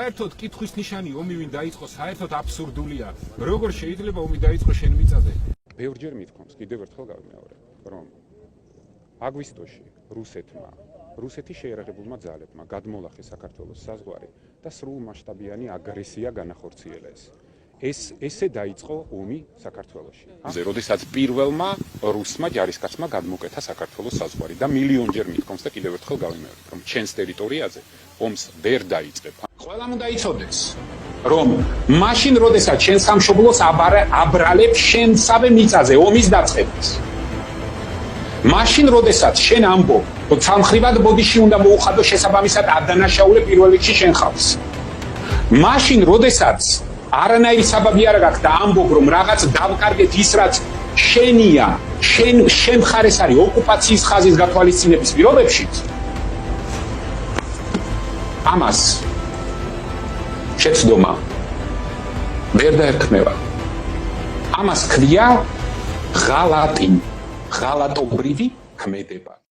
საერთოდ კითხვის ნიშანი ომი ვინ დაიწყო საერთოდ აბსურდულია. როგორ შეიძლება ომი დაიწყო შენ მიწაზე? ბევრჯერ მithkoms, კიდევ ერთხელ გავიმეორებ, რომ აგვისტოში რუსეთის შეიარაღებულმა ძალებმა გადმოლახეს საქართველოს საზღვარი და სრულმასშტაბიანი აგრესია განახორციელეს. ესე დაიწყო ომი საქართველოში. როდესაც პირველმა რუსმა ჯარისკაცმა გადმოკეთა საქართველოს საზღვარი და მილიონჯერ მithkoms და კიდევ ერთხელ გავიმეორებ, რომ ჩვენს ტერიტორიაზე ომს ვერ დაიწყებ. ყველამ უნდა იცოდეს, რომ მაშინ როდესაც ჩვენ სამშობლოს აბრალებს შენსავე მიწაზე ომის დაწყებას. მაშინ როდესაც შენ ამბობ, რომ სამხრივად ბოდიში უნდა მოუხადო შესაბამისად ადანაშაულე პირველ რიგში შენ ხავს. მაშინ როდესაც არანაირი საბაბი არ გაქვს და ამბობ, რომ რაღაც დავკარგეთ ის რაც შენია, შენ მხარეს არის ოკუპაციის ხაზის გათვალისწინების პირობებში. ამას შეცდომა ვერ დაერქმევა. ამას ქვია ღალატი, ღალატობრივი ქმედება.